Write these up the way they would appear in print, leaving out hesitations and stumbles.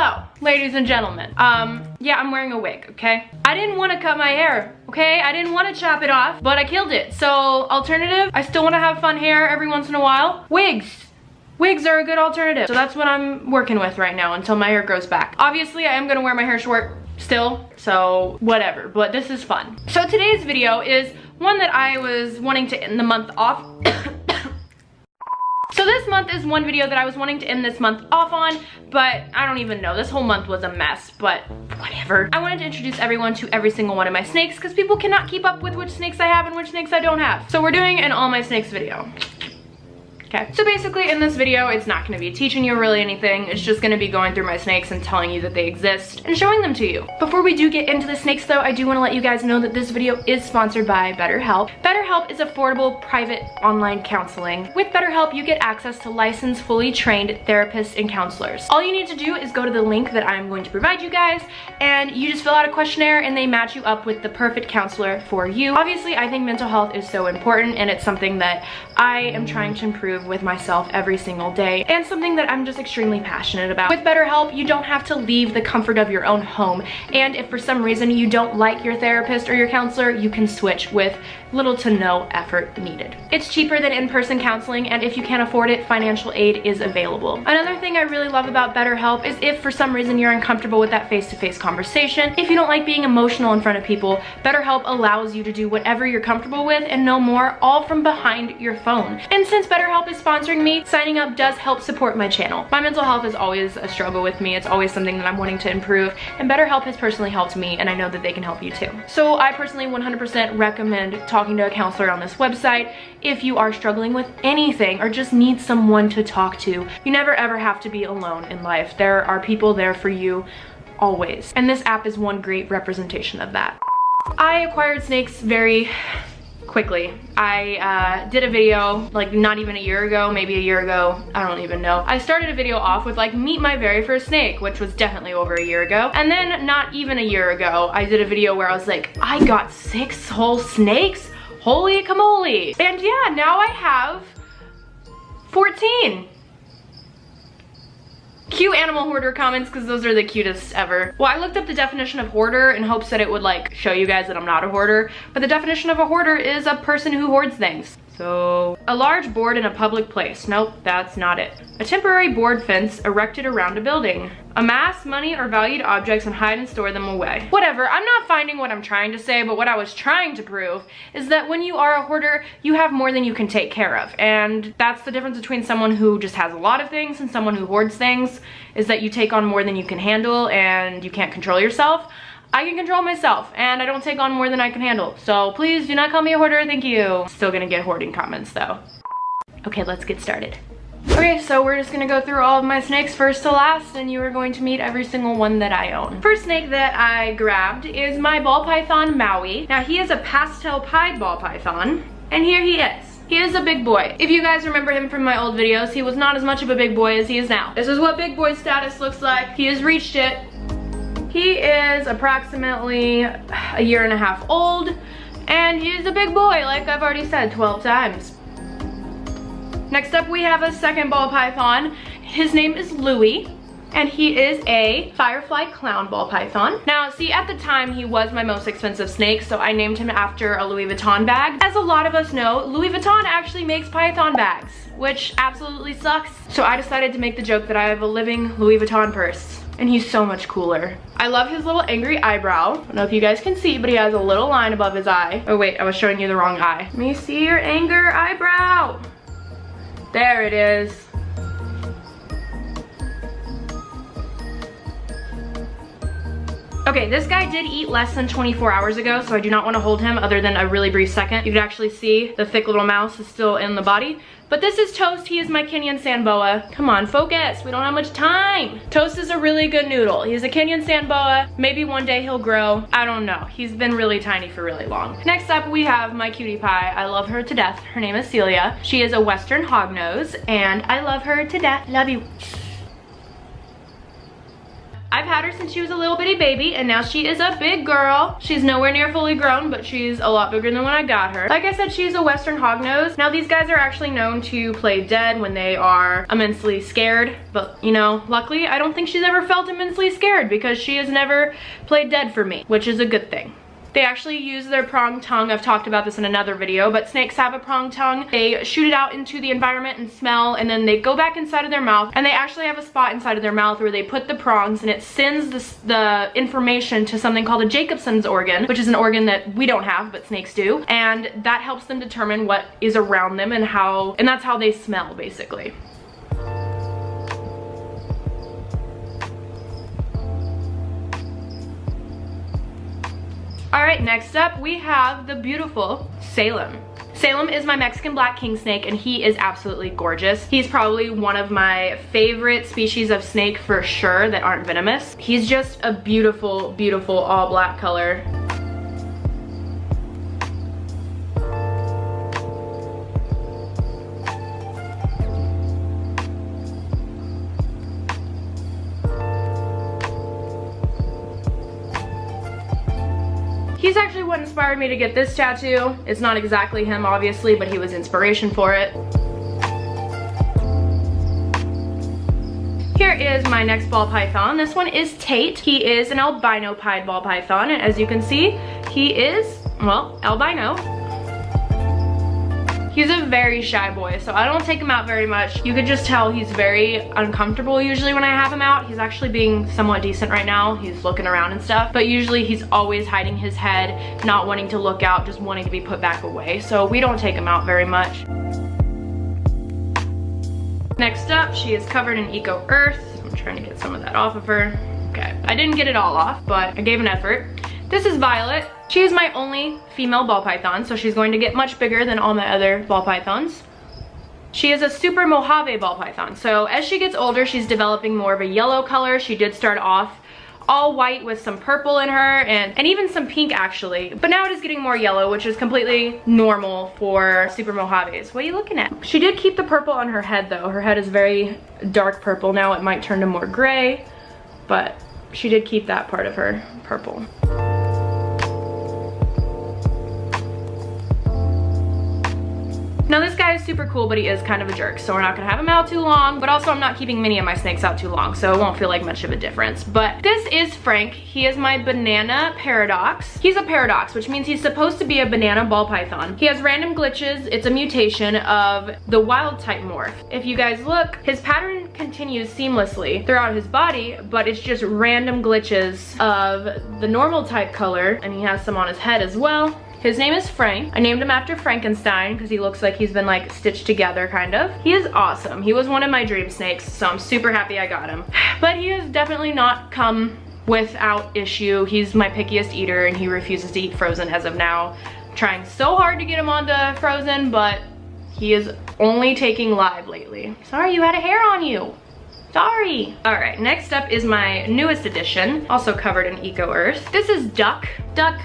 Hello, ladies and gentlemen. Yeah, I'm wearing a wig, okay? I didn't want to cut my hair, okay? I didn't want to chop it off, but I killed it. So, alternative, I still want to have fun hair every once in a while. Wigs. Wigs are a good alternative. So that's what I'm working with right now until my hair grows back. Obviously, I am gonna wear my hair short still, so whatever, but this is fun. So today's video is one that I was wanting to end the month off. So this month is one video that I was wanting to end this month off on, but I don't even know. This whole month was a mess, but whatever. I wanted to introduce everyone to every single one of my snakes because people cannot keep up with which snakes I have and which snakes I don't have. So we're doing an all my snakes video. Okay. So basically in this video, it's not gonna be teaching you really anything. It's just gonna be going through my snakes and telling you that they exist and showing them to you. Before we do get into the snakes though, I do wanna let you guys know that this video is sponsored by BetterHelp. BetterHelp is affordable, private, online counseling. With BetterHelp, you get access to licensed, fully trained therapists and counselors. All you need to do is go to the link that I'm going to provide you guys, and you just fill out a questionnaire and they match you up with the perfect counselor for you. Obviously, I think mental health is so important and it's something that I am trying to improve with myself every single day, and something that I'm just extremely passionate about. With BetterHelp, you don't have to leave the comfort of your own home, and if for some reason you don't like your therapist or your counselor, you can switch with little to no effort needed. It's cheaper than in-person counseling, and if you can't afford it, financial aid is available. Another thing I really love about BetterHelp is if for some reason you're uncomfortable with that face-to-face conversation, if you don't like being emotional in front of people, BetterHelp allows you to do whatever you're comfortable with and no more, all from behind your phone. And since BetterHelp is sponsoring me, signing up does help support my channel. My mental health is always a struggle with me. It's always something that I'm wanting to improve, and BetterHelp has personally helped me, and I know that they can help you too. So I personally 100% recommend talking to a counselor on this website if you are struggling with anything or just need someone to talk to. You never ever have to be alone in life. There are people there for you always, and this app is one great representation of that. I acquired snakes very quickly. I did a video like not even a year ago, maybe a year ago, I don't even know. I started a video off with like meet my very first snake, which was definitely over a year ago. And then not even a year ago, I did a video where I was like, I got 6 whole snakes? Holy camole. And yeah, now I have 14. Cute animal hoarder comments, because those are the cutest ever. Well, I looked up the definition of hoarder in hopes that it would like show you guys that I'm not a hoarder, but the definition of a hoarder is a person who hoards things. So, a large board in a public place. Nope, that's not it. A temporary board fence erected around a building. Amass money or valued objects and hide and store them away. Whatever, I'm not finding what I'm trying to say, but what I was trying to prove is that when you are a hoarder, you have more than you can take care of. And that's the difference between someone who just has a lot of things and someone who hoards things, is that you take on more than you can handle and you can't control yourself. I can control myself, and I don't take on more than I can handle. So please do not call me a hoarder, thank you. Still gonna get hoarding comments though. Okay, let's get started. Okay, so we're just gonna go through all of my snakes first to last, and you are going to meet every single one that I own. First snake that I grabbed is my ball python Maui. Now he is a pastel pied ball python, and here he is. He is a big boy. If you guys remember him from my old videos, he was not as much of a big boy as he is now. This is what big boy status looks like. He has reached it. He is approximately a year and a half old, and he's a big boy, like I've already said 12 times. Next up, we have a second ball python. His name is Louie, and he is a firefly clown ball python. Now, see, at the time, he was my most expensive snake, so I named him after a Louis Vuitton bag. As a lot of us know, Louis Vuitton actually makes python bags, which absolutely sucks. So I decided to make the joke that I have a living Louis Vuitton purse. And he's so much cooler. I love his little angry eyebrow. I don't know if you guys can see, but he has a little line above his eye. Oh wait, I was showing you the wrong eye. Let me see your anger eyebrow. There it is. Okay, this guy did eat less than 24 hours ago, so I do not want to hold him other than a really brief second. You can actually see the thick little mouse is still in the body. But this is Toast. He is my Kenyan sand boa. Come on, focus. We don't have much time. Toast is a really good noodle. He's a Kenyan sand boa. Maybe one day he'll grow. I don't know. He's been really tiny for really long. Next up, we have my cutie pie. I love her to death. Her name is Celia. She is a Western hognose, and I love her to death. Love you. I've had her since she was a little bitty baby, and now she is a big girl. She's nowhere near fully grown, but she's a lot bigger than when I got her. Like I said, she's a Western hognose. Now these guys are actually known to play dead when they are immensely scared, but you know, luckily I don't think she's ever felt immensely scared because she has never played dead for me, which is a good thing. They actually use their prong tongue. I've talked about this in another video, but snakes have a prong tongue. They shoot it out into the environment and smell, and then they go back inside of their mouth, and they actually have a spot inside of their mouth where they put the prongs, and it sends the information to something called a Jacobson's organ, which is an organ that we don't have, but snakes do, and that helps them determine what is around them and that's how they smell, basically. All right, next up we have the beautiful Salem. Salem is my Mexican black king snake, and he is absolutely gorgeous. He's probably one of my favorite species of snake for sure that aren't venomous. He's just a beautiful, beautiful all black color. He's actually what inspired me to get this tattoo. It's not exactly him, obviously, but he was inspiration for it. Here is my next ball python. This one is Tate. He is an albino pied ball python, and as you can see, he is, well, albino. He's a very shy boy, so I don't take him out very much. You could just tell he's very uncomfortable usually when I have him out. He's actually being somewhat decent right now. He's looking around and stuff, but usually he's always hiding his head, not wanting to look out, just wanting to be put back away. So we don't take him out very much. Next up, she is covered in Eco Earth. I'm trying to get some of that off of her. Okay, I didn't get it all off, but I gave an effort. This is Violet. She is my only female ball python, so she's going to get much bigger than all my other ball pythons. She is a super Mojave ball python, so as she gets older, she's developing more of a yellow color. She did start off all white with some purple in her and even some pink actually, but now it is getting more yellow, which is completely normal for super Mojaves. What are you looking at? She did keep the purple on her head though. Her head is very dark purple. Now it might turn to more gray, but she did keep that part of her purple. Now this guy is super cool, but he is kind of a jerk, so we're not gonna have him out too long, but also I'm not keeping many of my snakes out too long, so it won't feel like much of a difference. But this is Frank. He is my banana paradox. He's a paradox, which means he's supposed to be a banana ball python. He has random glitches. It's a mutation of the wild type morph. If you guys look, his pattern continues seamlessly throughout his body, but it's just random glitches of the normal type color, and he has some on his head as well. His name is Frank. I named him after Frankenstein because he looks like he's been like stitched together kind of. He is awesome. He was one of my dream snakes, so I'm super happy I got him. But he has definitely not come without issue. He's my pickiest eater and he refuses to eat frozen as of now. I'm trying so hard to get him onto frozen, but he is only taking live lately. Sorry, you had a hair on you. Sorry. All right, next up is my newest addition, also covered in Eco Earth. This is Duck. Duck,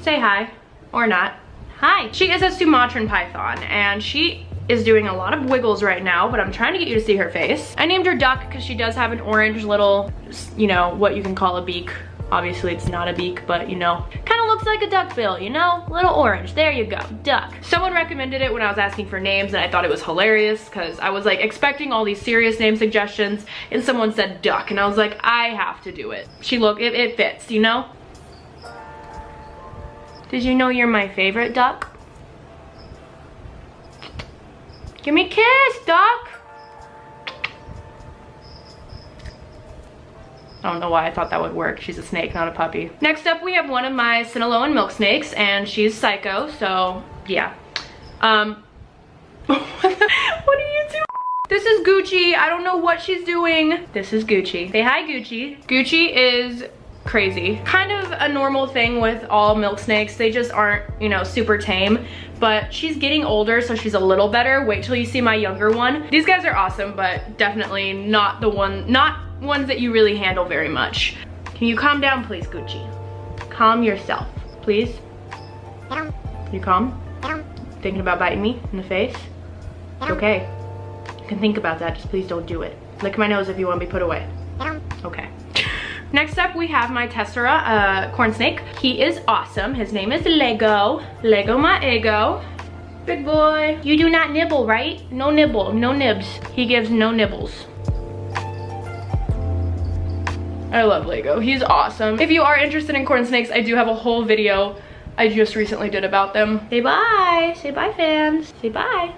say hi. Or not. Hi. She is a Sumatran python and she is doing a lot of wiggles right now, but I'm trying to get you to see her face. I named her Duck because she does have an orange little, you know, what you can call a beak. Obviously it's not a beak, but you know, kind of looks like a duck bill, you know? Little orange, there you go, Duck. Someone recommended it when I was asking for names and I thought it was hilarious because I was like expecting all these serious name suggestions and someone said Duck and I was like, I have to do it. It fits, you know? Did you know you're my favorite, Duck? Give me a kiss, Duck. I don't know why I thought that would work. She's a snake, not a puppy. Next up, we have one of my Sinaloan milk snakes, and she's Psycho, so yeah. What are you doing? This is Gucci. I don't know what she's doing. This is Gucci. Say hi, Gucci. Gucci is crazy. Kind of a normal thing with all milk snakes. They just aren't, you know, super tame, but she's getting older, so she's a little better. Wait till you see my younger one. These guys are awesome, but definitely not ones that you really handle very much. Can you calm down, please, Gucci? Calm yourself, please. You calm? Thinking about biting me in the face? It's okay. You can think about that, just please don't do it. Lick my nose if you want to be put away. Okay. Next up, we have my tessera corn snake. He is awesome. His name is Lego. Lego my ego. Big boy. You do not nibble, right? No nibble, no nibs. He gives no nibbles. I love Lego. He's awesome. If you are interested in corn snakes, I do have a whole video I just recently did about them. Say bye. Say bye, fans. Say bye.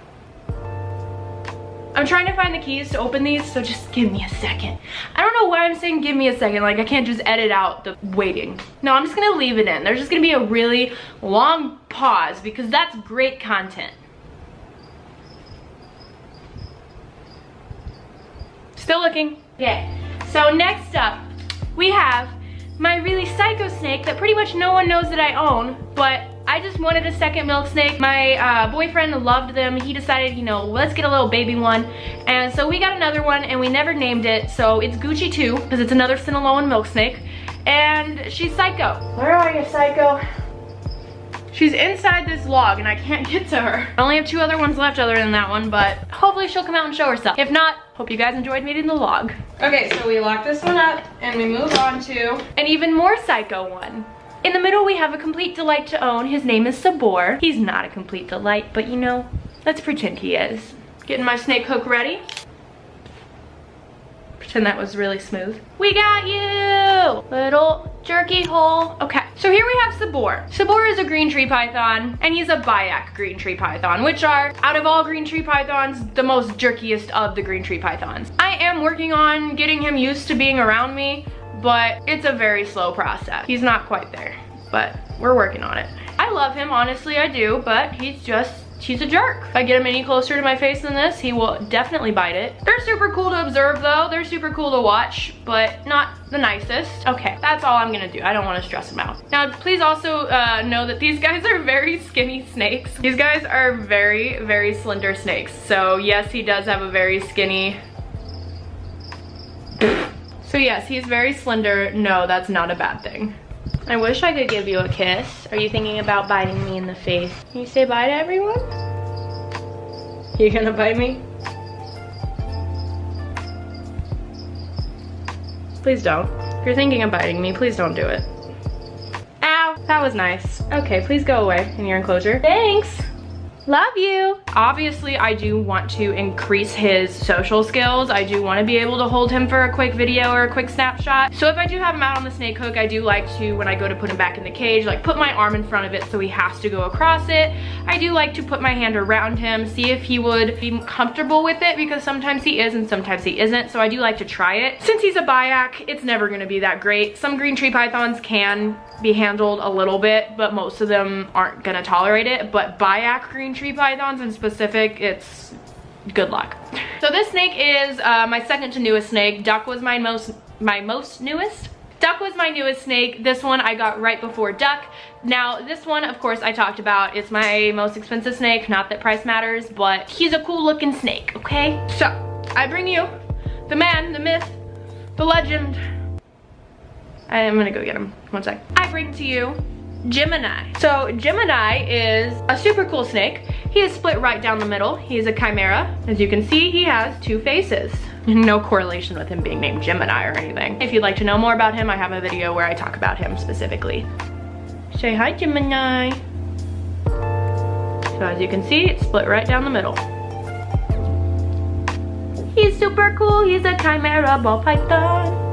I'm trying to find the keys to open these, so just give me a second. I don't know why I'm saying give me a second, like I can't just edit out the waiting. No, I'm just gonna leave it in. There's just gonna be a really long pause because that's great content. Still looking. Okay, so next up, we have my really psycho snake that pretty much no one knows that I own, but I just wanted a second milk snake. My boyfriend loved them. He decided, you know, let's get a little baby one. And so we got another one and we never named it. So it's Gucci 2 because it's another Sinaloan milk snake. And she's psycho. Where are you, psycho? She's inside this log and I can't get to her. I only have 2 other ones left other than that one, but hopefully she'll come out and show herself. If not, hope you guys enjoyed meeting the log. Okay, so we lock this one up and we move on to an even more psycho one. In the middle, we have a complete delight to own. His name is Sabor. He's not a complete delight, but you know, let's pretend he is. Getting my snake hook ready. Pretend that was really smooth. We got you! Little jerky hole. Okay, so here we have Sabor. Sabor is a green tree python, and he's a Biak green tree python, which are, out of all green tree pythons, the most jerkiest of the green tree pythons. I am working on getting him used to being around me, but it's a very slow process. He's not quite there, but we're working on it. I love him, honestly I do, but he's a jerk. If I get him any closer to my face than this, he will definitely bite it. They're super cool to observe though. They're super cool to watch, but not the nicest. Okay, that's all I'm gonna do. I don't wanna stress him out. Now, please also know that these guys are very skinny snakes. These guys are very, very slender snakes. So yes, he does have a very skinny... So yes, he's very slender. No, that's not a bad thing. I wish I could give you a kiss. Are you thinking about biting me in the face? Can you say bye to everyone? You gonna bite me? Please don't. If you're thinking of biting me, please don't do it. Ow, that was nice. Okay, please go away in your enclosure. Thanks. Love you. Obviously, I do want to increase his social skills. I do want to be able to hold him for a quick video or a quick snapshot. So if I do have him out on the snake hook, I do like to, when I go to put him back in the cage, like put my arm in front of it so he has to go across it. I do like to put my hand around him, see if he would be comfortable with it, because sometimes he is and sometimes he isn't. So I do like to try it. Since he's a Biak, it's never gonna be that great. Some green tree pythons can be handled a little bit, but most of them aren't gonna tolerate it. But Biak green tree pythons in specific, it's good luck. So this snake is my second to newest snake. Duck was my most newest. Duck was my newest snake. This one I got right before Duck. Now this one, of course, I talked about. It's my most expensive snake. Not that price matters, but he's a cool looking snake, okay? So I bring you the man, the myth, the legend. I'm gonna go get him. One sec. I bring to you Gemini. So Gemini is a super cool snake. He is split right down the middle. He is a chimera. As you can see, he has 2 faces. No correlation with him being named Gemini or anything. If you'd like to know more about him, I have a video where I talk about him specifically. Say hi, Gemini. So as you can see, it's split right down the middle. He's super cool. He's a chimera ball python.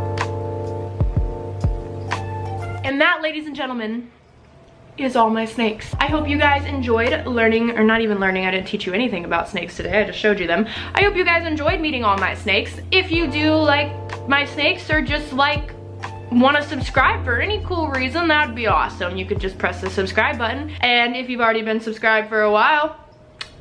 And that, ladies and gentlemen, is all my snakes. I hope you guys enjoyed learning, or not even learning, I didn't teach you anything about snakes today, I just showed you them. I hope you guys enjoyed meeting all my snakes. If you do like my snakes, or just like want to subscribe for any cool reason, that'd be awesome. You could just press the subscribe button. And if you've already been subscribed for a while,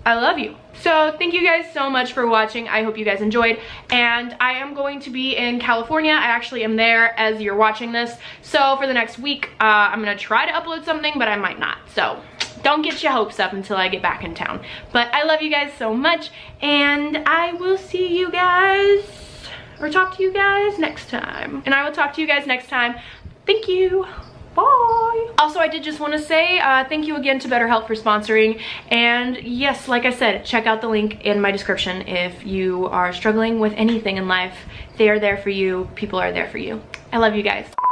I love you. So thank you guys so much for watching. I hope you guys enjoyed. And I am going to be in California. I actually am there as you're watching this. So for the next week, I'm gonna try to upload something, but I might not. So don't get your hopes up until I get back in town. But I love you guys so much, and I will see you guys, or talk to you guys next time. And I will talk to you guys next time. Thank you. Bye. Also, I did just want to say thank you again to BetterHelp for sponsoring. And yes, like I said, check out the link in my description if you are struggling with anything in life. They are there for you. People are there for you. I love you guys.